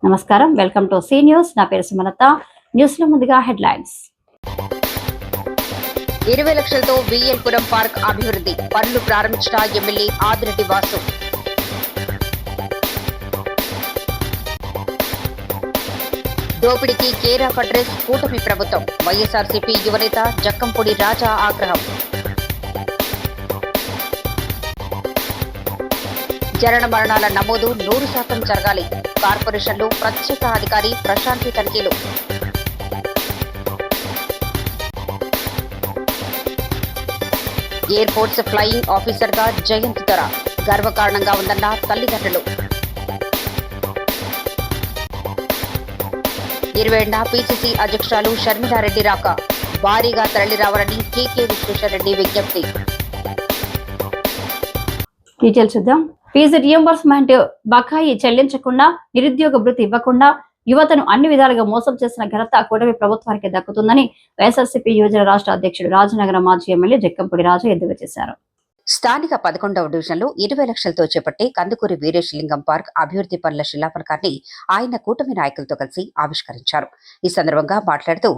నమస్కారం, welcome to C news. నా పేరు సుమలత. న్యూస్ లో ముందుగా హెడ్లైన్స్. 20 లక్షలతో విఎల్పురం పార్క్ అభివృద్ధి పనులు ప్రారంభించిన ఎమ్మెల్యే ఆదిరెడ్డి వాసు. దోపిడీకి కేర్ ఆఫ్ అడ్రస్ కూటమి ప్రభుత్వం. వైఎస్ఆర్సీపీ యువనేత జక్కంపూడి రాజా ఆగ్రహం. జనన మరణాల నమోదు 100% జరగాలి. కార్పొరేషన్లు ప్రత్యేక అధికారి ప్రశాంతి తనిఖీలు. ఎయిర్పోర్ట్స్ ఫ్లయింగ్ ఆఫీసర్ గా జయంత్ దొర గర్వకారణంగా ఉందన్న తల్లిదండ్రులు. 20 పిసిసి అధ్యక్షురాలు షర్మిలారెడ్డి రాక భారీగా తరలి రావాలని కేకే విశ్వేశ్వరరెడ్డి విజ్ఞప్తి. డీటెయిల్స్ చూద్దాం. ఫీజు రియంబర్స్మెంట్ బకాయి చెల్లించకుండా, నిరుద్యోగ భృతి ఇవ్వకుండా యువతను అన్ని విధాలుగా మోసం చేసిన ఘనత కూటమి ప్రభుత్వానికి దక్కుతుందని వైఎస్ఆర్సీపీ యువజన రాష్ట్ర అధ్యక్షుడు రాజనగరం మాజీ ఎమ్మెల్యే జక్కంపూడి రాజా ఎద్దేవా చేశారు. స్థానిక 11వ డివిజన్లో 20 లక్షలతో చేపట్టి కందుకూరి వీరేశలింగం పార్క్ అభివృద్ధి పనుల శిలాఫలకాన్ని ఆయన కూటమి నాయకులతో కలిసి ఆవిష్కరించారు. ఈ సందర్భంగా మాట్లాడుతూ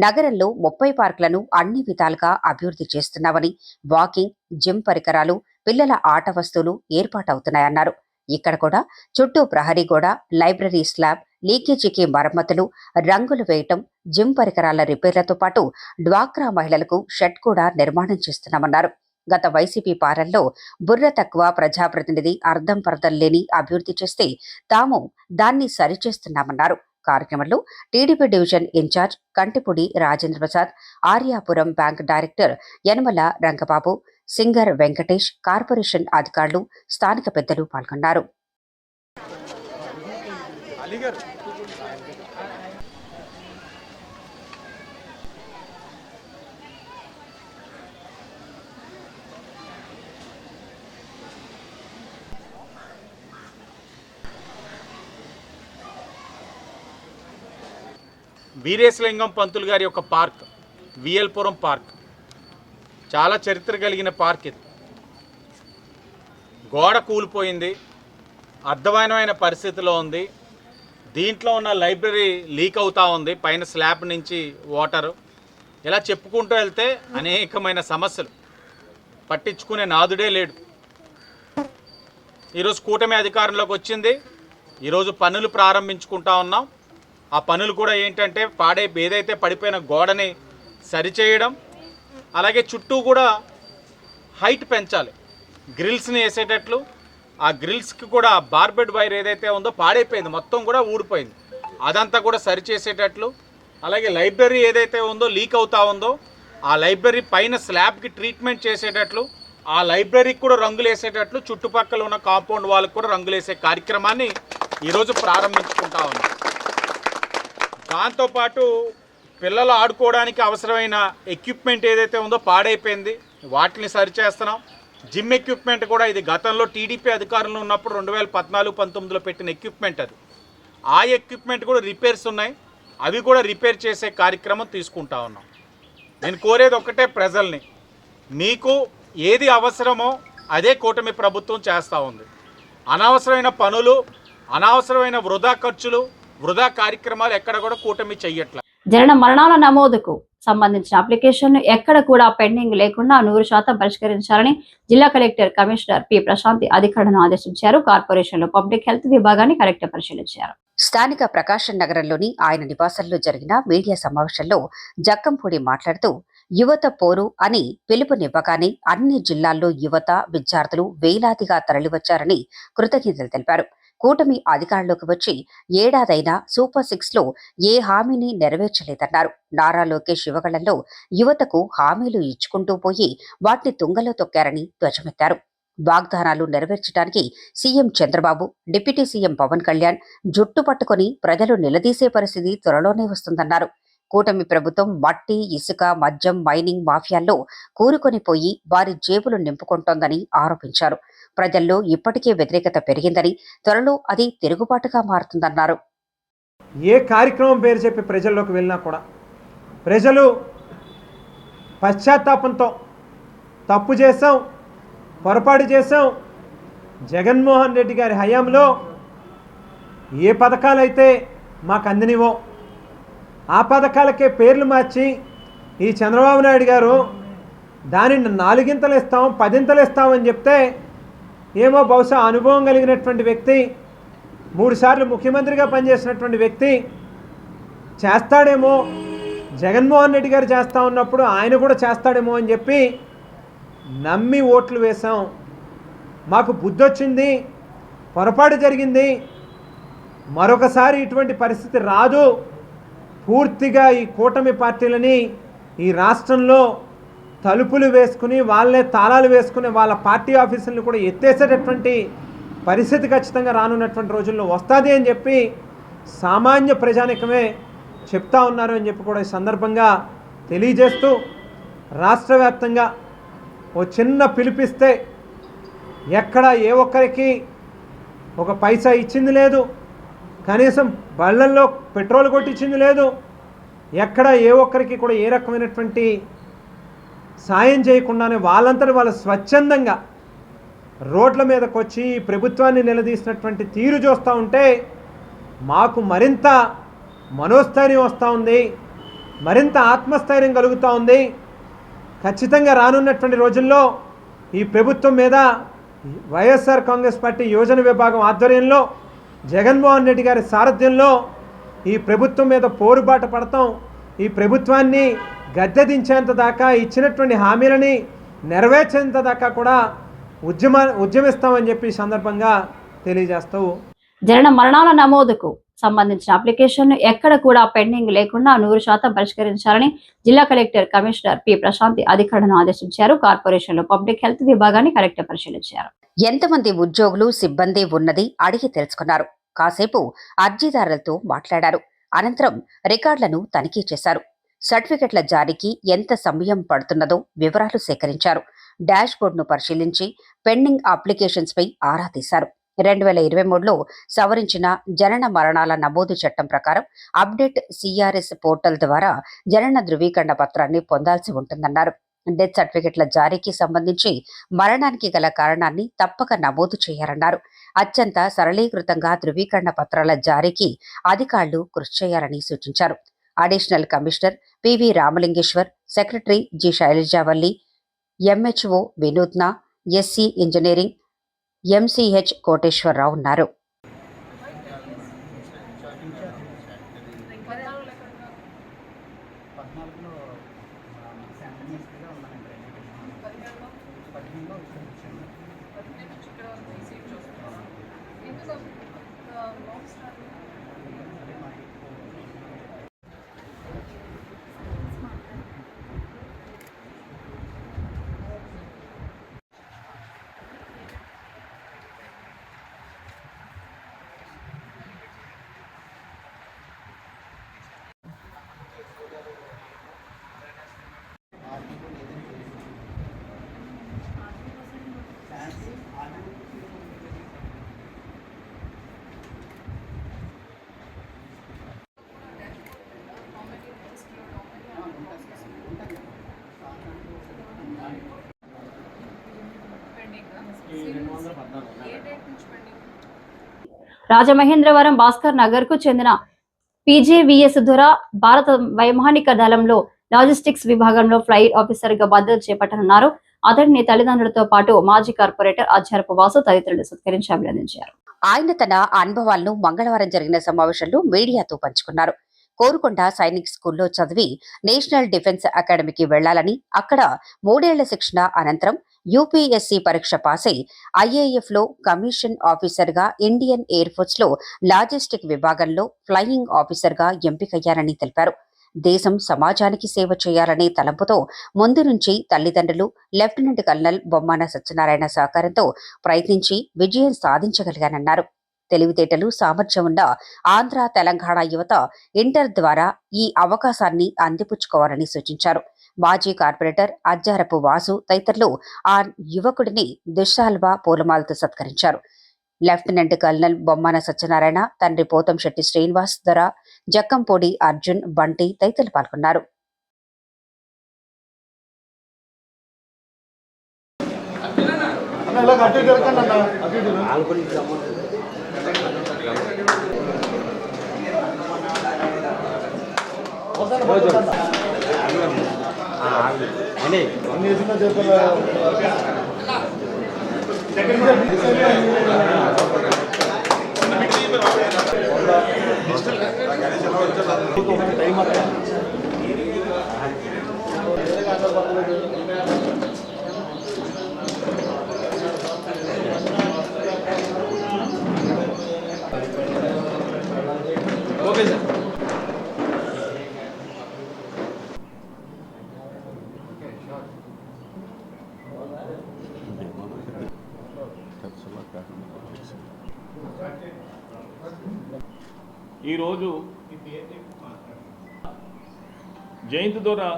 నగరంలో 30 పార్కులను అన్ని విధాలుగా అభివృద్ధి చేస్తున్నామని, వాకింగ్, జిమ్ పరికరాలు, పిల్లల ఆట వస్తువులు ఏర్పాటవుతున్నాయన్నారు. ఇక్కడ కూడా చుట్టూ ప్రహరీ గోడ, లైబ్రరీ స్లాబ్, లీకేజీకి మరమ్మతులు, రంగులు వేయటం, జిమ్ పరికరాల రిపేర్లతో పాటు డ్వాక్రా మహిళలకు షెడ్ కూడా నిర్మాణం చేస్తున్నామన్నారు. గత వైసీపీ పాలనలో బుర్ర తక్కువ ప్రజాప్రతినిధి అర్థం పర్థం లేని అభివృద్ధి చేస్తే తాము దాన్ని సరిచేస్తున్నామన్నారు. కార్యక్రమంలో TDP division incharge Kantipudi Rajendra Prasad, Aryapuram bank director Yanamala Rangababu, singer Venkatesh, corporation అధికారులు, స్థానిక పెద్దలు పాల్గొన్నారు. వీరేశలింగం పంతులు గారి యొక్క పార్క్, విఎల్పురం పార్క్, చాలా చరిత్ర కలిగిన పార్క్. ఇది గోడ కూలిపోయింది, అర్థమైన పరిస్థితిలో ఉంది. దీంట్లో ఉన్న లైబ్రరీ లీక్ అవుతూ ఉంది, పైన స్లాబ్ నుంచి వాటరు. ఇలా చెప్పుకుంటూ వెళ్తే అనేకమైన సమస్యలు, పట్టించుకునే నాదుడే లేడు. ఈరోజు కూటమి అధికారంలోకి వచ్చింది. ఈరోజు పనులు ప్రారంభించుకుంటా ఉన్నాం. ఆ పనులు కూడా ఏంటంటే ఏదైతే పడిపోయిన గోడని సరిచేయడం, అలాగే చుట్టూ కూడా హైట్ పెంచాలి, గ్రిల్స్ని వేసేటట్లు. ఆ గ్రిల్స్కి కూడా బార్బెడ్ వైర్ ఏదైతే ఉందో పాడైపోయింది, మొత్తం కూడా ఊడిపోయింది, అదంతా కూడా సరిచేసేటట్లు. అలాగే లైబ్రరీ ఏదైతే ఉందో లీక్ అవుతా ఉందో ఆ లైబ్రరీ పైన స్లాబ్కి ట్రీట్మెంట్ చేసేటట్లు, ఆ లైబ్రరీకి కూడా రంగులు వేసేటట్లు, చుట్టుపక్కల ఉన్న కాంపౌండ్ వాళ్ళకి కూడా రంగులు వేసే కార్యక్రమాన్ని ఈరోజు ప్రారంభించుకుంటా ఉన్నాం. దాంతోపాటు పిల్లలు ఆడుకోవడానికి అవసరమైన ఎక్విప్మెంట్ ఏదైతే ఉందో పాడైపోయింది, వాటిని సరిచేస్తున్నాం. జిమ్ ఎక్విప్మెంట్ కూడా ఇది గతంలో టీడీపీ అధికారంలో ఉన్నప్పుడు 2014-19లో పెట్టిన ఎక్విప్మెంట్ అది. ఆ ఎక్విప్మెంట్ కూడా రిపేర్స్ ఉన్నాయి, అవి కూడా రిపేర్ చేసే కార్యక్రమం తీసుకుంటా ఉన్నాం. నేను కోరేది ఒక్కటే, ప్రజల్ని, మీకు ఏది అవసరమో అదే కూటమి ప్రభుత్వం చేస్తూ ఉంది. అనవసరమైన పనులు, అనవసరమైన వృధా ఖర్చులు, వృధా కార్యక్రమాలు ఎక్కడ కూడా కూటమి చెయ్యట్లేదు. జనన మరణాల నమోదుకు సంబంధించిన అప్లికేషన్ ఎక్కడ కూడా పెండింగ్ లేకుండా 100% పరిష్కరించాలని జిల్లా కలెక్టర్ కమిషనర్ పి ప్రశాంతి అధికారులను ఆదేశించారు. కార్పొరేషన్లో పబ్లిక్ హెల్త్ విభాగాన్ని కలెక్టర్ పరిశీలించారు. స్థానిక ప్రకాశం నగరంలోని ఆయన నివాసంలో జరిగిన మీడియా సమావేశంలో జక్కంపూడి మాట్లాడుతూ యువత పోరు అని పిలుపునివ్వగానే అన్ని జిల్లాల్లో యువత, విద్యార్థులు వేలాదిగా తరలివచ్చారని కృతజ్ఞతలు తెలిపారు. కూటమి అధికారంలోకి వచ్చి ఏడాదైనా సూపర్ 6లో ఏ హామీని నెరవేర్చలేదన్నారు. నారా లోకేష్ యువగళంలో యువతకు హామీలు ఇచ్చుకుంటూ పోయి వాటిని తుంగలో తొక్కారని ధ్వజమెత్తారు. వాగ్దానాలు నెరవేర్చడానికి CM Chandrababu, deputy CM Pawan Kalyan జుట్టు పట్టుకుని ప్రజలు నిలదీసే పరిస్థితి త్వరలోనే వస్తుందన్నారు. కూటమి ప్రభుత్వం మట్టి, ఇసుక, మద్యం, మైనింగ్ మాఫియాల్లో కూరుకొని పోయి వారి జేబులు నింపుకుంటోందని ఆరోపించారు. ప్రజల్లో ఇప్పటికే వ్యతిరేకత పెరిగిందని, త్వరలో అది తిరుగుబాటుగా మారుతుందన్నారు. ఏ కార్యక్రమం పేరు చెప్పి ప్రజల్లోకి వెళ్ళినా కూడా ప్రజలు పశ్చాత్తాపంతో తప్పు చేశాం, పొరపాటు చేశాం, జగన్మోహన్ రెడ్డి గారి హయాంలో ఏ పథకాలైతే మాకు అందినవో ఆ పథకాలకే పేర్లు మార్చి ఈ చంద్రబాబు నాయుడు గారు దానిని 4 ఇస్తాం 10 ఇస్తామని చెప్తే ఏమో బహుశా అనుభవం కలిగినటువంటి వ్యక్తి 3 సార్లు ముఖ్యమంత్రిగా పనిచేసినటువంటి వ్యక్తి చేస్తాడేమో, జగన్మోహన్ రెడ్డి గారు చేస్తూ ఉన్నప్పుడు ఆయన కూడా చేస్తాడేమో అని చెప్పి నమ్మి ఓట్లు వేశాం. మాకు బుద్ధి వచ్చింది, పొరపాటు జరిగింది, మరొకసారి ఇటువంటి పరిస్థితి రాదు, పూర్తిగా ఈ కూటమి పార్టీలని ఈ రాష్ట్రంలో తలుపులు వేసుకుని వాళ్ళే తాళాలు వేసుకుని వాళ్ళ పార్టీ ఆఫీసులను కూడా ఎత్తేసేటటువంటి పరిస్థితి ఖచ్చితంగా రానున్నటువంటి రోజుల్లో వస్తుంది అని చెప్పి సామాన్య ప్రజానికమే చెప్తా ఉన్నారు అని చెప్పి కూడా ఈ సందర్భంగా తెలియజేస్తూ రాష్ట్ర వ్యాప్తంగా ఓ చిన్న పిలిపిస్తే ఎక్కడ ఏ ఒక్కరికి ఒక పైసా ఇచ్చింది లేదు, కనీసం బళ్ళల్లో పెట్రోల్ కొట్టించింది లేదు, ఎక్కడ ఏ ఒక్కరికి కూడా ఏ రకమైనటువంటి సాయం చేయకుండానే వాళ్ళంతటి వాళ్ళు స్వచ్ఛందంగా రోడ్ల మీదకి వచ్చి ప్రభుత్వాన్ని నిలదీసినటువంటి తీరు చూస్తూ ఉంటే మాకు మరింత మనోస్థైర్యం వస్తూ ఉంది, మరింత ఆత్మస్థైర్యం కలుగుతూ ఉంది. ఖచ్చితంగా రానున్నటువంటి రోజుల్లో ఈ ప్రభుత్వం మీద వైఎస్ఆర్ కాంగ్రెస్ పార్టీ యోజన విభాగం ఆధ్వర్యంలో జగన్మోహన్ రెడ్డి గారి సారథ్యంలో ఈ ప్రభుత్వం మీద పోరుబాట పడతాం. ఈ ప్రభుత్వాన్ని గద్దె దించేంత దాకా, ఇచ్చినటువంటి హామీలని నెరవేర్చేంత దాకా కూడా ఉద్యమిస్తామని చెప్పి ఈ సందర్భంగా తెలియజేస్తూ జనన మరణాల నమోదుకు సంబంధించిన అప్లికేషన్ ఎక్కడ కూడా పెండింగ్ లేకుండా 100% పరిష్కరించాలని జిల్లా కలెక్టర్ కమిషనర్ పి ప్రశాంతి అధికారులను ఆదేశించారు. కార్పొరేషన్లో పబ్లిక్ హెల్త్ విభాగాన్ని కలెక్టర్ పరిశీలించారు. ఎంతమంది ఉద్యోగులు సిబ్బంది ఉన్నది అడిగి తెలుసుకున్నారు. కాసేపు అర్జీదారులతో మాట్లాడారు. అనంతరం రికార్డులను తనిఖీ చేశారు. సర్టిఫికెట్ల జారీకి ఎంత సమయం పడుతున్నదో వివరాలు సేకరించారు. డాష్ బోర్డును పరిశీలించి పెండింగ్ అప్లికేషన్స్ పై ఆరా తీశారు. 2023లో సవరించిన జనన మరణాల నమోదు చట్టం ప్రకారం అప్డేట్ సిఆర్ఎస్ పోర్టల్ ద్వారా జనన ధృవీకరణ పత్రాన్ని పొందాల్సి ఉంటుందన్నారు. డెత్ సర్టిఫికెట్ల జారీకి సంబంధించి మరణానికి గల కారణాన్ని తప్పక నమోదు చేయాలన్నారు. అత్యంత సరళీకృతంగా ధృవీకరణ పత్రాల జారీకి అధికారులు కృషి చేయాలని సూచించారు. Additional commissioner PV Ramalingeswar, secretary G Sailajavalli, MHO వినూత్న, ఎస్సీ ఇంజనీరింగ్ ఎంసీహెచ్ కోటేశ్వరరావు ఉన్నారు. రాజమహేంద్రవరం భాస్కర్ నగర్ కు చెందిన పీజేవీఎస్ ద్వారా భారత వైమానిక దళంలో లాజిస్టిక్స్ విభాగంలో ఫ్లైట్ ఆఫీసర్ గా బాధ్యత చేపట్టనున్నారు. అతడిని తల్లిదండ్రులతో పాటు మాజీ కార్పొరేటర్ అజ్జరపు వాసు తదితరులు సత్కరించి అభినందించారు. ఆయన తన అనుభవాలను మంగళవారం జరిగిన సమావేశంలో మీడియాతో పంచుకున్నారు. కోరుకొండ సైనిక్ స్కూల్లో చదివి నేషనల్ డిఫెన్స్ అకాడమీకి వెళ్లాలని, అక్కడ 3 ఏళ్ల శిక్షణ అనంతరం యూపీఎస్సీ పరీక్ష పాసై ఐఏఎఫ్ లో కమిషన్ ఆఫీసర్ గా, ఇండియన్ ఎయిర్ ఫోర్స్ లో లాజిస్టిక్ విభాగంలో ఫ్లయింగ్ ఆఫీసర్ గా ఎంపికయ్యారని తెలిపారు. దేశం సమాజానికి సేవ చేయాలనే తలంపుతో ముందు నుంచి తల్లిదండ్రులు, లెఫ్టినెంట్ కల్నల్ బొమ్మాన సత్యనారాయణ సహకారంతో ప్రయత్నించి విజయం సాధించగలిగానన్నారు. తెలివితేటలు, సామర్థ్యం ఉన్న ఆంధ్ర, తెలంగాణ యువత ఇంటర్ ద్వారా ఈ అవకాశాన్ని అందిపుచ్చుకోవాలని సూచించారు. మాజీ కార్పొరేటర్ అజ్జారపు వాసు తదితరులు ఆ యువకుడిని దుశ్శాల్వా పూలమాలతో సత్కరించారు. లెఫ్టినెంట్ కల్నల్ బొమ్మాన సత్యనారాయణ, తండ్రి పోతంశెట్టి శ్రీనివాస్ దొర, జక్కంపూడి అర్జున్, బంటి తదితరులు పాల్గొన్నారు. Okay sir. ఈరోజు జయంతి ద్వారా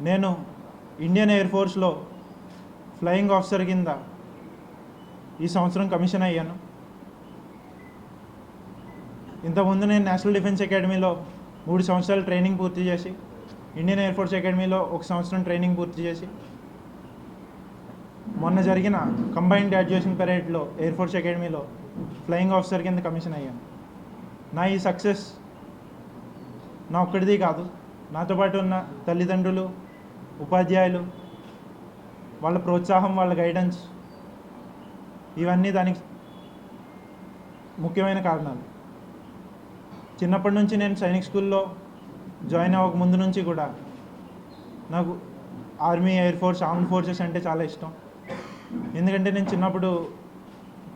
నేను ఇండియన్ ఎయిర్ ఫోర్స్లో ఫ్లయింగ్ ఆఫీసర్ కింద ఈ సంవత్సరం కమిషన్ అయ్యాను. ఇంతకుముందు నేను నేషనల్ డిఫెన్స్ అకాడమీలో 3 సంవత్సరాలు ట్రైనింగ్ పూర్తి చేసి, ఇండియన్ ఎయిర్ ఫోర్స్ అకాడమీలో 1 సంవత్సరం ట్రైనింగ్ పూర్తి చేసి, మొన్న జరిగిన కంబైన్డ్ గ్రాడ్యుయేషన్ పరేడ్లో ఎయిర్ ఫోర్స్ అకాడమీలో ఫ్లయింగ్ ఆఫీసర్ కింద కమిషన్ అయ్యాను. నా ఈ సక్సెస్ నా ఒక్కడిది కాదు, నాతో పాటు ఉన్న తల్లిదండ్రులు, ఉపాధ్యాయులు, వాళ్ళ ప్రోత్సాహం, వాళ్ళ గైడెన్స్, ఇవన్నీ దానికి ముఖ్యమైన కారణాలు. చిన్నప్పటి నుంచి నేను సైనిక్ స్కూల్లో జాయిన్ అవ్వక ముందు నుంచి కూడా నాకు army, air force, armed forces అంటే చాలా ఇష్టం. ఎందుకంటే నేను చిన్నప్పుడు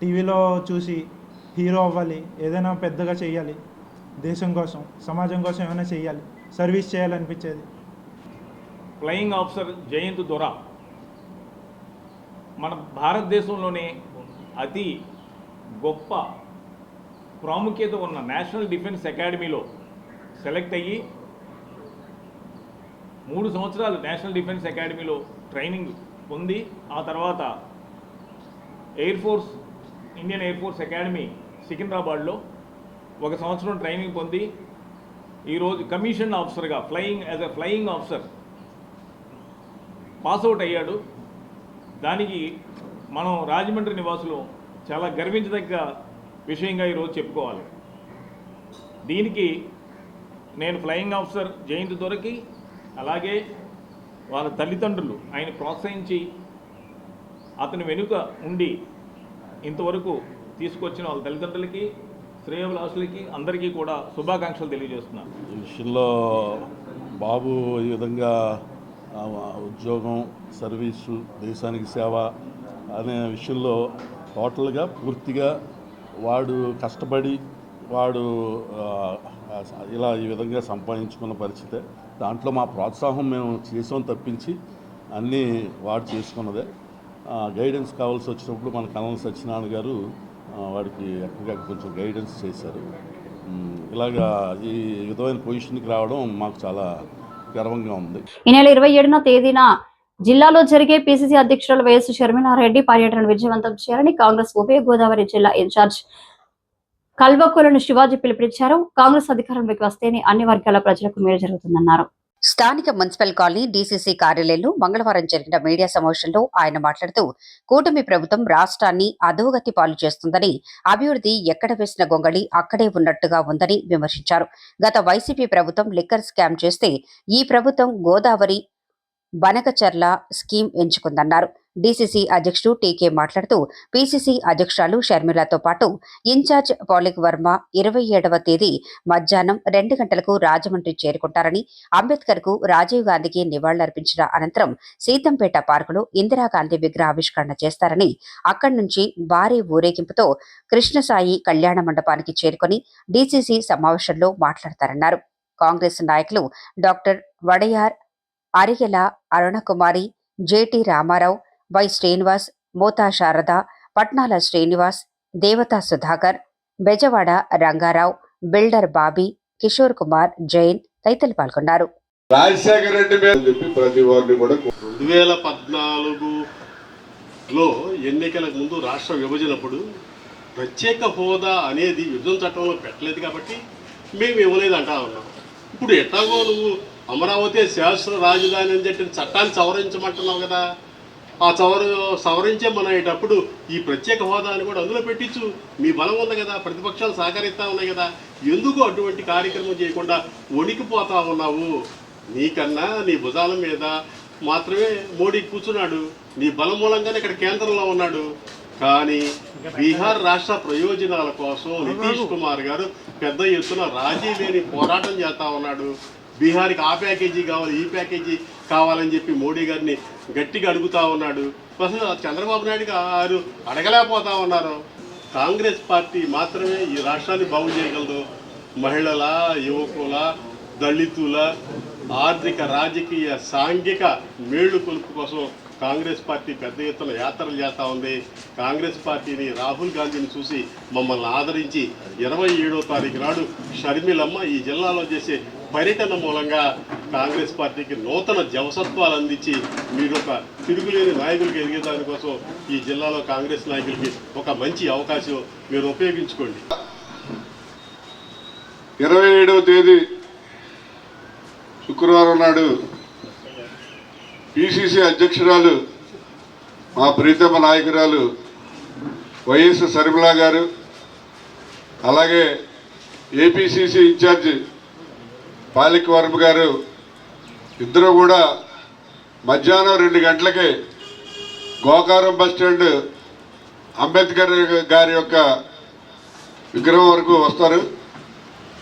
టీవీలో చూసి హీరో అవ్వాలి, ఏదైనా పెద్దగా చేయాలి, దేశం కోసం, సమాజం కోసం ఏమైనా చేయాలి, సర్వీస్ చేయాలనిపించేది. ఫ్లయింగ్ ఆఫీసర్ జయంతి దొర మన భారతదేశంలోనే అతి గొప్ప ప్రాముఖ్యత ఉన్న నేషనల్ డిఫెన్స్ అకాడమీలో సెలెక్ట్ అయ్యి 3 సంవత్సరాలు నేషనల్ డిఫెన్స్ అకాడమీలో ట్రైనింగ్ పొంది, ఆ తర్వాత air force, Indian air force academy సికింద్రాబాద్లో 1 సంవత్సరం ట్రైనింగ్ పొంది ఈరోజు కమిషన్ ఆఫీసర్గా as a flying officer pass out అయ్యాడు. దానికి మనం రాజమండ్రి నివాసులు చాలా గర్వించదగ్గ విషయంగా ఈరోజు చెప్పుకోవాలి. దీనికి నేను ఫ్లయింగ్ ఆఫీసర్ జయంతి దొరకి, అలాగే వాళ్ళ తల్లిదండ్రులు ఆయన ప్రోత్సహించి అతని వెనుక ఉండి ఇంతవరకు తీసుకొచ్చిన వాళ్ళ తల్లిదండ్రులకి, శ్రేయోభిలాషులకి అందరికీ కూడా శుభాకాంక్షలు తెలియజేస్తున్నాను. ఈ విషయంలో బాబు ఈ విధంగా ఉద్యోగం, సర్వీసు, దేశానికి సేవ అనే విషయంలో టోటల్గా పూర్తిగా వాడు కష్టపడి వాడు ఇలా ఈ విధంగా సంపాదించుకున్న పరిస్థితే. దాంట్లో మా ప్రోత్సాహం మేము చేసాం తప్పించి అన్నీ వాడు చేసుకున్నదే. గైడెన్స్ కావాల్సి వచ్చినప్పుడు మన కల్నల్ సత్యనారాయణ గారు వాడికి ఎక్కడికక్కడ కొంచెం గైడెన్స్ చేశారు. ఇలాగా ఈ విధమైన పొజిషన్కి రావడం మాకు చాలా గర్వంగా ఉంది. ఈ నెల 27వ తేదీన జిల్లాలో జరిగే పిసిసి అధ్యక్షురాలు వైఎస్ షర్మిలారెడ్డి పర్యటనను విజయవంతం చేయాలని కాంగ్రెస్ ఉభయ గోదావరి జిల్లా ఇన్ఛార్జ్ కల్వకులను శివాజీ పిలుపునిచ్చారు. కాంగ్రెస్ అధికారంలోకి వస్తేనే అన్ని వర్గాల ప్రజలకు మేలు జరుగుతుందన్నారు. స్థానిక మున్సిపల్ కాలనీ డీసీసీ కార్యాలయంలో మంగళవారం జరిగిన మీడియా సమావేశంలో ఆయన మాట్లాడుతూ, కూటమి ప్రభుత్వం రాష్ట్రాన్ని అధోగతి పాలు చేస్తుందని, అభివృద్ధి ఎక్కడ వేసిన గొంగళి అక్కడే ఉన్నట్టుగా ఉందని విమర్శించారు. గత వైసీపీ ప్రభుత్వం లిక్కర్ స్కామ్ చేస్తే ఈ ప్రభుత్వం గోదావరి బనకచర్ల స్కీమ్ ఎంచుకుందన్నారు. డీసీసీ అధ్యక్షుడు టీకే మాట్లాడుతూ, పీసీసీ అధ్యక్షురాలు షర్మిలతో పాటు ఇన్ఛార్జ్ పౌలిక్ వర్మ 27వ తేదీ మధ్యాహ్నం 2 గంటలకు రాజమండ్రి చేరుకుంటారని, అంబేద్కర్ కు రాజీవ్ గాంధీకి నివాళులర్పించిన అనంతరం సీతంపేట పార్కులో ఇందిరాగాంధీ విగ్రహావిష్కరణ చేస్తారని, అక్కడి నుంచి భారీ ఊరేగింపుతో కృష్ణసాయి కళ్యాణ మండపానికి చేరుకుని డీసీసీ సమావేశంలో మాట్లాడతారన్నారు. కాంగ్రెస్ నాయకులు doctor Wadiyar, Arigela Arunakumari, JT Ramarao, Y Srinivas, Mota Sarada, Patnala Srinivas, Devata Sudhakar, Bezawada Rangarao, builder Bobby, Kishore Kumar, Jain తదితరులు పాల్గొన్నారు. రాజశేఖర రెడ్డి మీద చెప్పి ప్రతి వారిని కూడా 2014లో ఎన్నికలకు ముందు రాష్ట్ర విభజనప్పుడు ప్రత్యేక హోదా అనేది యుద్ధం చట్టంలో పెట్టలేదు కాబట్టి మేము ఇవ్వలేదు అంటా ఉన్నాం. ఇప్పుడు ఎట్లాగో నువ్వు అమరావతి శాస్త్ర రాజధాని అని చెప్పిన చట్టాన్ని సవరించమంటున్నావు కదా, ఆ సవరించే మనటప్పుడు ఈ ప్రత్యేక హోదాని కూడా అందులో పెట్టించు. మీ బలం ఉంది కదా, ప్రతిపక్షాలు సహకరిస్తూ ఉన్నాయి కదా, ఎందుకు అటువంటి కార్యక్రమం చేయకుండా వణికిపోతా ఉన్నావు? నీకన్నా నీ భుజాల మీద మాత్రమే మోడీ కూర్చున్నాడు, నీ బలం మూలంగానే ఇక్కడ కేంద్రంలో ఉన్నాడు. కానీ బీహార్ రాష్ట్ర ప్రయోజనాల కోసం నితీష్ కుమార్ గారు పెద్ద ఎత్తున రాజీ లేని పోరాటం చేస్తూ ఉన్నాడు. బీహార్కి ఆ ప్యాకేజీ కావాలి, ఈ ప్యాకేజీ కావాలని చెప్పి మోడీ గారిని గట్టిగా అడుగుతూ ఉన్నాడు. అసలు చంద్రబాబు నాయుడు గారు అడగలేకపోతా ఉన్నారు. కాంగ్రెస్ పార్టీ మాత్రమే ఈ రాష్ట్రాన్ని బాగు చేయగలదు. మహిళల, యువకుల, దళితుల ఆర్థిక, రాజకీయ, సాంఘిక మేళ్లు కొలుపు కోసం కాంగ్రెస్ పార్టీ పెద్ద ఎత్తున యాత్రలు చేస్తూ ఉంది. కాంగ్రెస్ పార్టీని, రాహుల్ గాంధీని చూసి మమ్మల్ని ఆదరించి 27వ తారీఖు నాడు షర్మిలమ్మ ఈ జిల్లాలో చేసే పర్యటన మూలంగా కాంగ్రెస్ పార్టీకి నూతన జవసత్వాలు అందించి మీరు ఒక తిరుగులేని నాయకులకి ఎదిగే దానికోసం ఈ జిల్లాలో కాంగ్రెస్ నాయకులకి ఒక మంచి అవకాశం మీరు ఉపయోగించుకోండి. 27వ తేదీ శుక్రవారం నాడు పిసిసి అధ్యక్షురాలు మా ప్రీతమ నాయకురాలు వైఎస్ షర్మిల గారు, అలాగే ఏపీసీసీ ఇన్ఛార్జ్ పాలిక్ వర్మ గారు ఇద్దరు కూడా మధ్యాహ్నం 2 గంటలకే గోకారం బస్టాండ్ అంబేద్కర్ గారి యొక్క విగ్రహం వరకు వస్తారు.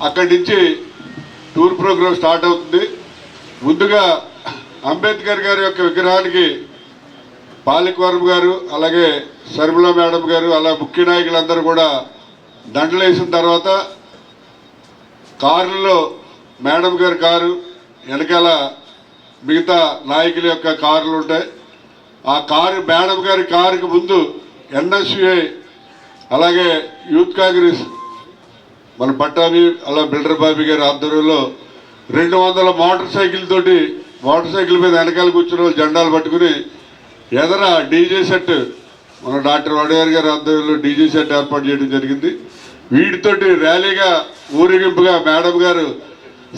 అక్కడి నుంచి టూర్ ప్రోగ్రాం స్టార్ట్ అవుతుంది. ముందుగా అంబేద్కర్ గారి యొక్క విగ్రహానికి పాలిక్ వర్మ గారు, అలాగే షర్మిల మేడం గారు, అలా ముఖ్య నాయకులందరూ కూడా దండలు వేసిన తర్వాత కారులో మేడం గారి కారు వెనకాల మిగతా నాయకుల యొక్క కారులు ఉంటాయి. ఆ కారు మేడం గారి కారుకి ముందు ఎన్ఎస్యుఐ, అలాగే యూత్ కాంగ్రెస్ మన పట్టాభి, అలా బిల్డర్ బాబీ గారి ఆధ్వర్యంలో 200 మోటార్ సైకిల్ మీద వెనకాల కూర్చున్న వాళ్ళు జెండాలు పట్టుకుని ఎదర డీజే సెట్ మన డాక్టర్ వడయార్ గారి ఆధ్వర్యంలో డీజే సెట్ ఏర్పాటు చేయడం జరిగింది. వీటితోటి ర్యాలీగా ఊరేగింపుగా మేడం గారు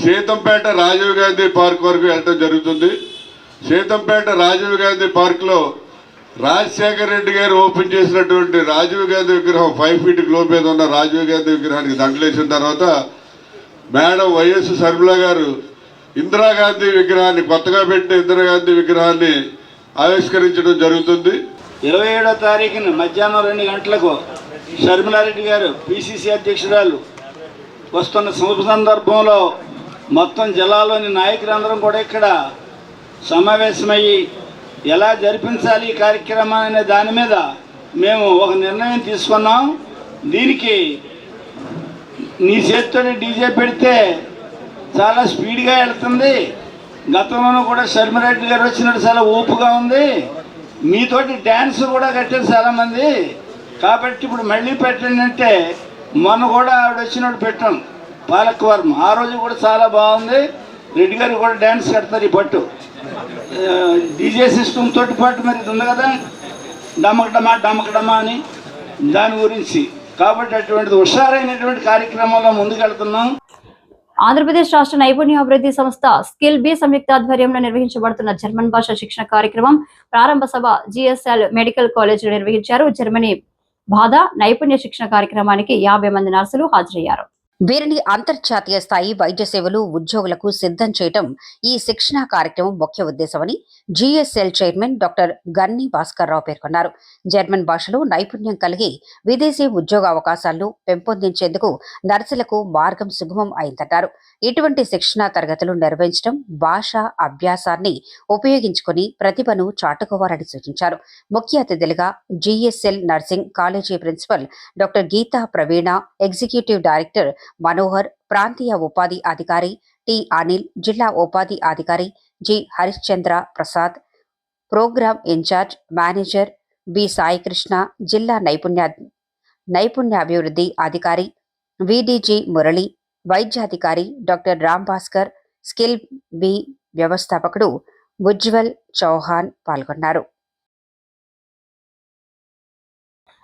సీతంపేట రాజీవ్ గాంధీ పార్క్ వరకు వెళ్ళడం జరుగుతుంది. సీతంపేట రాజీవ్ గాంధీ పార్క్లో రాజశేఖర్ రెడ్డి గారు ఓపెన్ చేసినటువంటి రాజీవ్ గాంధీ విగ్రహం 5 ఫీట్ గ్లో మీద ఉన్న రాజీవ్ గాంధీ విగ్రహానికి దండలేసిన తర్వాత మేడం వైఎస్ షర్మిల గారు ఇందిరాగాంధీ విగ్రహాన్ని, కొత్తగా పెట్టిన ఇందిరాగాంధీ విగ్రహాన్ని ఆవిష్కరించడం జరుగుతుంది. 27వ తారీఖున మధ్యాహ్నం 2 గంటలకు షర్మిలారెడ్డి గారు పిసిసి అధ్యక్షురాలు వస్తున్న శుభ సందర్భంలో మొత్తం జిల్లాలోని నాయకులందరం కూడా ఇక్కడ సమావేశమయ్యి ఎలా జరిపించాలి ఈ కార్యక్రమాన్ని అనే దాని మీద మేము ఒక నిర్ణయం తీసుకున్నాం. దీనికి నీ చేతితో డీజే పెడితే చాలా స్పీడ్గా వెళ్తుంది. గతంలోనూ కూడా షర్మిలారెడ్డి గారు వచ్చినట్టు చాలా ఊపుగా ఉంది. మీతోటి డ్యాన్స్ కూడా కట్టారు చాలామంది. కాబట్టి ఇప్పుడు మళ్ళీ పెట్టండి అంటే మొన్న కూడా ఆవిడ వచ్చినట్టు పెట్టాం పాలక్ వర్మ. ఆ రోజు కూడా చాలా బాగుంది. రెడ్డి గారు కూడా డ్యాన్స్ కడతారు ఈ పట్టు డీజే సిస్టమ్ తోటి పాటు మరి ఇది ఉంది కదా, డమకడమా అని దాని గురించి. కాబట్టి అటువంటిది హుషారైనటువంటి కార్యక్రమంలో ముందుకెళ్తున్నాం. ఆంధ్రప్రదేశ్ రాష్ట్ర నైపుణ్యాభివృద్ధి సంస్థ స్కిల్ బి సంయుక్త ఆధ్వర్యంలో నిర్వహించబడుతున్న జర్మన్ భాష శిక్షణ కార్యక్రమం ప్రారంభ సభ జిఎస్ఎల్ మెడికల్ కాలేజ్ నిర్వహించారు. జర్మనీ బాధ నైపుణ్య శిక్షణ కార్యక్రమానికి 50 మంది నర్సులు హాజరయ్యారు. వీరిని అంతర్జాతీయ స్థాయి వైద్య సేవలు ఉద్యోగులకు సిద్ధం చేయడం ఈ శిక్షణా కార్యక్రమం ముఖ్య ఉద్దేశమని జిఎస్ఎల్ చైర్మన్ డాక్టర్ గన్ని భాస్కర్ రావు పేర్కొన్నారు. జర్మన్ భాషలో నైపుణ్యం కలిగి విదేశీ ఉద్యోగ అవకాశాలను పెంపొందించేందుకు నర్సులకు మార్గం సుగమం అయిందన్నారు. ఇటువంటి శిక్షణా తరగతులు నిర్వహించడం భాష అభ్యాసాన్ని ఉపయోగించుకుని ప్రతిభను చాటుకోవాలని సూచించారు. ముఖ్య అతిథులుగా GSL nursing college principal doctor Geeta Praveena, executive director Manohar, ప్రాంతీయ ఉపాధి అధికారి టి అనిల్, జిల్లా ఉపాధి అధికారి G Harischandra Prasad, program in charge manager B Saikrishna, జిల్లా నైపుణ్యాభివృద్ధి అధికారి విడిజి మురళి, వైద్యాధికారి doctor Ram Bhaskar, skill B వ్యవస్థాపకుడు ఉజ్వల్ చౌహాన్ పాల్గొన్నారు.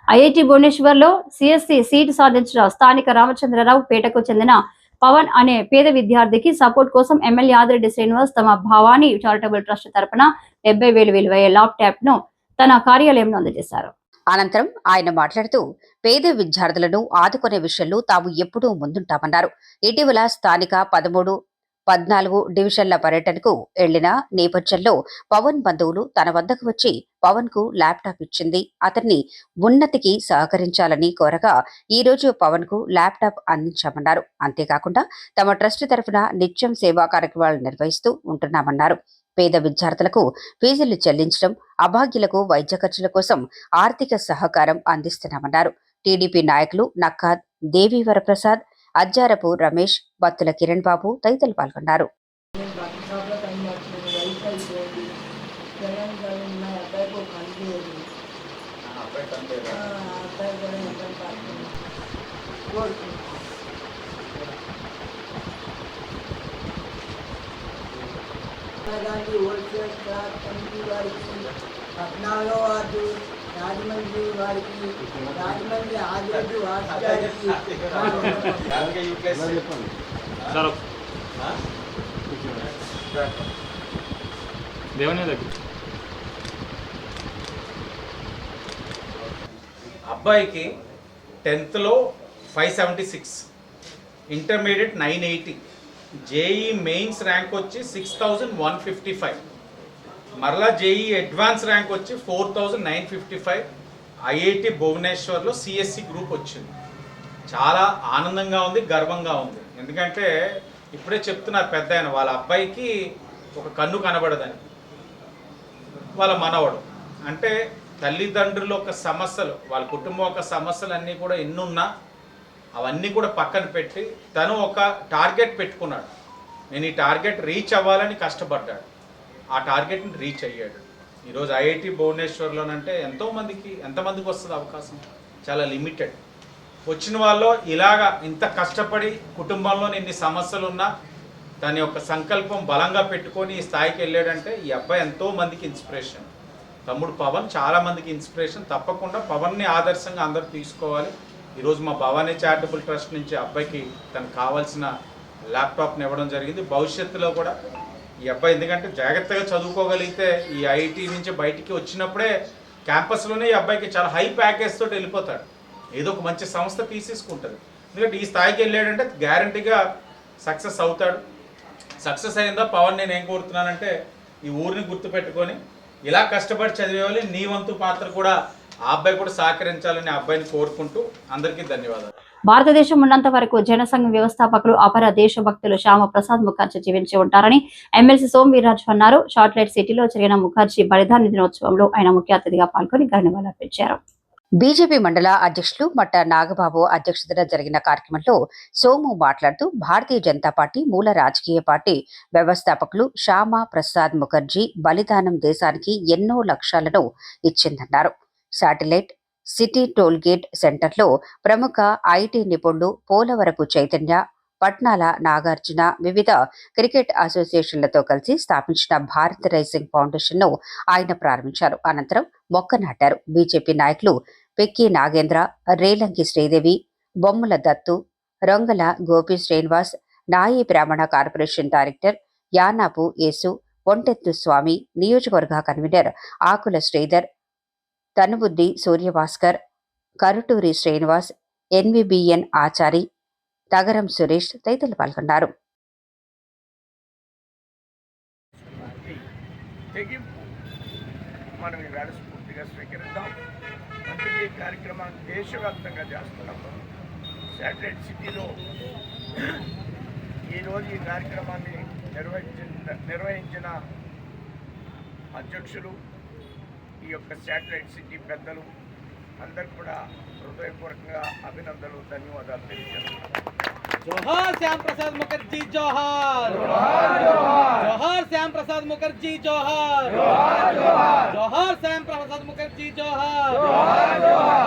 ఐఐటి భువనేశ్వర్ లో సిఎస్సి సీటు సాధించిన స్థానిక రామచంద్రరావు పేటకు చెందిన పవన్ అనే పేద విద్యార్థికి సపోర్ట్ కోసం ఎమ్మెల్యే ఆదిరెడ్డి శ్రీనివాస్ తమ భవానీ చారిటబుల్ ట్రస్ట్ తరపున 70,000 విలువయ్యే ల్యాప్టాప్ ను తన కార్యాలయంలో అందజేశారు. అనంతరం ఆయన మాట్లాడుతూ పేద విద్యార్థులను ఆదుకునే విషయంలో తాము ఎప్పుడూ ముందుంటామన్నారు. ఇటీవల స్థానిక 13, 14 డివిజన్ల పర్యటనకు వెళ్లిన నేపథ్యంలో పవన్ బంధువులు తన వద్దకు వచ్చి పవన్ కు ల్యాప్టాప్ ఇచ్చింది. అతన్ని ఉన్నతికి సహకరించాలని కోరగా ఈ రోజు పవన్ కు ల్యాప్టాప్ అందించామన్నారు. అంతేకాకుండా తమ ట్రస్ట్ తరఫున నిత్యం సేవా కార్యక్రమాలు నిర్వహిస్తూ ఉంటున్నామన్నారు. పేద విద్యార్థులకు ఫీజులు చెల్లించడం, అభాగ్యులకు వైద్య ఖర్చుల కోసం ఆర్థిక సహకారం అందిస్తున్నామన్నారు. టీడీపీ నాయకులు నక్కాద్, దేవి వరప్రసాద్, అజ్జారపు రమేష్, బత్తుల కిరణ్ బాబు తదితరులు పాల్గొన్నారు. గాంధీ హోల్సేల్ క్లాత్ కమిటీ వారికి, 14వ వార్డు రాజమండ్రి వారికి, రాజమండ్రి ఆదిరెడ్డి వార్డు గారికి, అబ్బాయికి 10th లో 576, ఇంటర్మీడియట్ 980, జేఈ మెయిన్స్ ర్యాంక్ వచ్చి 6155, మరలా జేఈ అడ్వాన్స్ ర్యాంక్ వచ్చి 4955, ఐఐటి భువనేశ్వర్లో సిఎస్సి గ్రూప్ వచ్చింది. చాలా ఆనందంగా ఉంది, గర్వంగా ఉంది. ఎందుకంటే ఇప్పుడే చెప్తున్నారు పెద్ద ఆయన, వాళ్ళ అబ్బాయికి ఒక కన్ను కనబడదని, వాళ్ళ మనవడు. అంటే తల్లిదండ్రుల యొక్క సమస్యలు, వాళ్ళ కుటుంబం యొక్క సమస్యలు అన్నీ కూడా ఎన్నున్నా అవన్నీ కూడా పక్కన పెట్టి తను ఒక టార్గెట్ పెట్టుకున్నాడు. నేను ఈ టార్గెట్ రీచ్ అవ్వాలని కష్టపడ్డాడు. ఆ టార్గెట్ని రీచ్ అయ్యాడు. ఈరోజు ఐఐటి భువనేశ్వర్లోనంటే ఎంతమందికి వస్తుంది అవకాశం? చాలా లిమిటెడ్. వచ్చిన వాళ్ళు ఇలాగా ఇంత కష్టపడి కుటుంబంలో ఇన్ని సమస్యలు ఉన్నా తన యొక్క సంకల్పం బలంగా పెట్టుకొని ఈ స్థాయికి వెళ్ళాడంటే ఈ అబ్బాయి ఎంతోమందికి ఇన్స్పిరేషన్. తమ్ముడు పవన్ చాలామందికి ఇన్స్పిరేషన్. తప్పకుండా పవన్ని ఆదర్శంగా అందరూ తీసుకోవాలి. ఈరోజు మా భవానీ చారిటబుల్ ట్రస్ట్ నుంచి అబ్బాయికి తనకు కావాల్సిన ల్యాప్టాప్ని ఇవ్వడం జరిగింది. భవిష్యత్తులో కూడా ఈ అబ్బాయి ఎందుకంటే జాగ్రత్తగా చదువుకోగలిగితే ఈ ఐఐటి నుంచి బయటికి వచ్చినప్పుడే క్యాంపస్లోనే ఈ అబ్బాయికి చాలా హై ప్యాకేజ్ తోటి వెళ్ళిపోతాడు. ఏదో ఒక మంచి సంస్థ తీసేసుకుంటుంది. ఎందుకంటే ఈ స్థాయికి వెళ్ళాడంటే గ్యారంటీగా సక్సెస్ అవుతాడు. సక్సెస్ అయిందా పవన్ నేను ఏం కోరుతున్నానంటే ఈ ఊరిని గుర్తుపెట్టుకొని ఇలా కష్టపడి చదివేవాళ్ళు నీ వంతు పాత్ర కూడా ఆ అబ్బాయి కూడా సహకరించాలని అబ్బాయిని కోరుకుంటూ అందరికీ ధన్యవాదాలు. భారతదేశం ఉన్నంత వరకు జనసంఘం వ్యవస్థాపకులు అపర దేశభక్తులు శ్యామ ప్రసాద్ ముఖర్జీ జీవించి ఉంటారని ఎమ్మెల్సీ సోమ్ వీర్రాజు అన్నారు. షార్ట్లైట్ సిటీలో జరిగిన ముఖర్జీ బలిదాన దినోత్సవంలో ఆయన ముఖ్య అతిథిగా పాల్గొని ఘననివాళులర్పించారు. బీజేపీ మండల అధ్యక్షులు మట్ట నాగబాబు అధ్యక్షతన జరిగిన కార్యక్రమంలో సోము మాట్లాడుతూ భారతీయ జనతా పార్టీ మూల రాజకీయ పార్టీ వ్యవస్థాపకులు శ్యామ ప్రసాద్ ముఖర్జీ బలిదానం దేశానికి ఎన్నో లక్ష్యాలను ఇచ్చిందన్నారు. శాటిలైట్ సిటీ టోల్గేట్ సెంటర్లో ప్రముఖ ఐటీ నిపుణులు పోలవరపు చైతన్య, పట్నాల నాగార్జున వివిధ క్రికెట్ అసోసియేషన్లతో కలిసి స్థాపించిన భారత్ రైజింగ్ ఫౌండేషన్ ను ఆయన ప్రారంభించారు. అనంతరం మొక్క నాటారు. బీజేపీ నాయకులు పెక్కి నాగేంద్ర, రేలంకి శ్రీదేవి, బొమ్మల దత్తు, రొంగల గోపి శ్రీనివాస్, నాయి బ్రాహ్మణ కార్పొరేషన్ డైరెక్టర్ యానాపు యేసు, ఒంటెత్తు స్వామి, నియోజకవర్గ కన్వీనర్ ఆకుల శ్రీధర్, తనుబుద్ది సూర్యభాస్కర్, కరుటూరి శ్రీనివాస్, ఎన్విబిఎన్ ఆచారి, తగరం సురేష్ తదితరులు పాల్గొన్నారు. మనం ఈవేళ స్ఫూర్తిగా స్వీకరిద్దాం. అందుకే ఈ కార్యక్రమాన్ని దేశవ్యాప్తంగా చేస్తున్నాము. శాటిలైట్ సిటీలో ఈరోజు ఈ కార్యక్రమాన్ని నిర్వహించిన అధ్యక్షులు, ఈ యొక్క శాటిలైట్ సిటీ పెద్దలు అందరికి కూడా హృదయపూర్వకంగా అభినందనలు, ధన్యవాదాలు తెలియజేస్తున్నాను. जोहार श्याम प्रसाद मुखर्जी जोहार, जोहार श्याम प्रसाद मुखर्जी जोहार, जोहार श्याम प्रसाद मुखर्जी जोहार,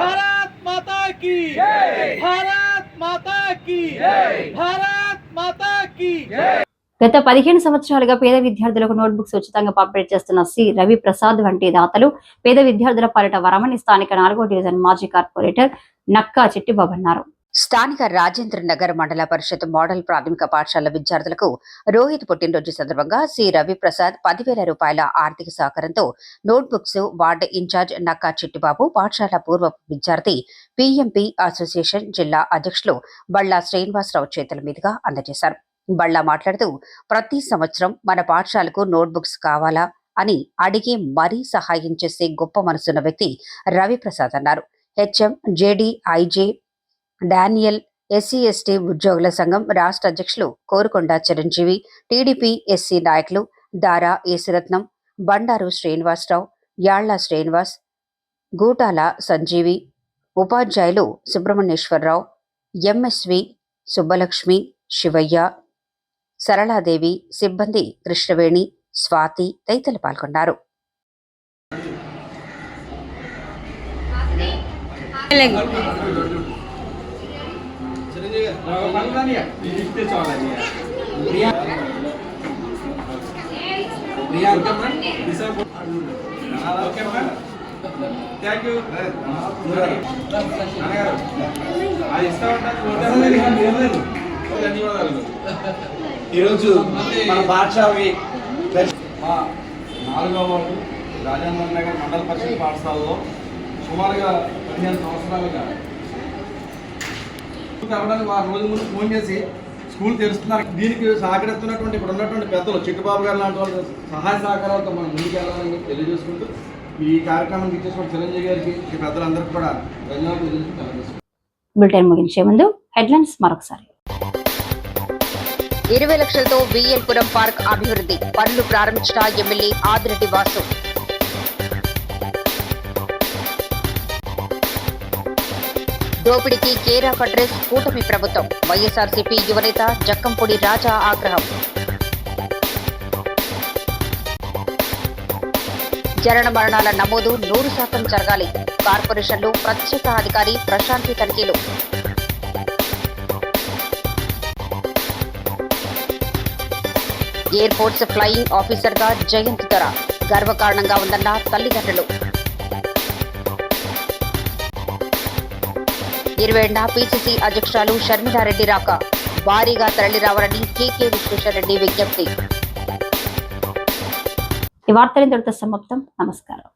भारत माता की जय, भारत माता की जय, भारत माता की जय. గత 15 సంవత్సరాలుగా పేద విద్యార్థులకు నోట్బుక్స్ ఉచితంగా పంపిణీ చేస్తున్న సి రవి ప్రసాద్ వంటి దాతలు పేద విద్యార్థుల పాలిట వరమని స్థానిక 4వ డివిజన్ మాజీ కార్పొరేటర్ నక్కా చిట్టిబాబు అన్నారు. స్థానిక రాజేంద్ర నగర్ మండల పరిషత్ మోడల్ ప్రాథమిక పాఠశాల విద్యార్థులకు రోహిత్ పుట్టినరోజు సందర్భంగా సి రవిప్రసాద్ 10,000 రూపాయల ఆర్థిక సహకారంతో notebooks ward incharge Nakka Chittibabu పాఠశాల పూర్వ విద్యార్థి పిఎంపి అసోసియేషన్ జిల్లా అధ్యక్షులు బళ్ళా శ్రీనివాసరావు చేతుల మీదుగా అందజేశారు. బళ్ళా మాట్లాడుతూ ప్రతి సంవత్సరం మన పాఠశాలకు నోట్బుక్స్ కావాలా అని అడిగి మరీ సహాయం చేసే గొప్ప మనసున్న వ్యక్తి రవిప్రసాద్ అన్నారు. HM JD IJ Daniel SC ST ఉద్యోగుల సంఘం రాష్ట్ర అధ్యక్షులు కోరుకొండ చిరంజీవి, టీడీపీ ఎస్సీ నాయకులు దారా యేసురత్నం, బండారు శ్రీనివాసరావు, యాళ్ల శ్రీనివాస్, గూటాల సంజీవి, ఉపాధ్యాయులు సుబ్రహ్మణ్యేశ్వరరావు, ఎంఎస్వి సుబ్బలక్ష్మి, శివయ్య, సరళాదేవి, సిబ్బంది కృష్ణవేణి, స్వాతి తదితరులు పాల్గొన్నారు. ఈరోజు మన పాఠశాల మా 4వ వార్డు రాజేంద్ర నగర్ మండల పరిషత్ పాఠశాలలో సుమారుగా 15 సంవత్సరాలుగా కావడానికి వారు రోజు ముందు ఫోన్ చేసి స్కూల్ తెరుస్తున్నారు. దీనికి సహకరిస్తున్నటువంటి ఇప్పుడు ఉన్నటువంటి పెద్దలు చిట్టుబాబు గారు లాంటి వాళ్ళ సహాయ సహకారాలతో మనం ముందుకు వెళ్ళాలని తెలియజేసుకుంటూ ఈ కార్యక్రమానికి ఇచ్చేసిన చిరంజీవి గారికి ఈ పెద్దలందరికీ కూడా ధన్యవాదాలు తెలియజేసుకుంటాం. బులెటిన్ ముగించే ముందు హెడ్లైన్స్ మరొకసారి. 20 లక్షలతో విఎల్పురం పార్క్ అభివృద్ధి పనులు ప్రారంభించిన ఎమ్మెల్యే ఆదిరెడ్డి వాసు. దోపిడీకి కేర్ ఆఫ్ అడ్రస్ కూటమి ప్రభుత్వం వైఎస్ఆర్సీపీ యువనేత జక్కంపూడి రాజా ఆగ్రహం. జనన మరణాల నమోదు 100% జరగాలి. కార్పొరేషన్లు ప్రత్యేక అధికారి ప్రశాంతి తనిఖీలు. ఎయిర్ ఫోర్స్ ఫ్లయింగ్ ఆఫీసర్ గా జయంత్ దొర గర్వకారణంగా ఉందన్న తల్లిదండ్రులు. 27న పిసిసి అధ్యక్షురాలు షర్మిలారెడ్డి రాక భారీగా తరలిరావాలని కేకే విశ్వేశ్వరరెడ్డి విజ్ఞప్తి. ఈ వార్తలు ఇంతటితో సమాప్తం. నమస్కారం.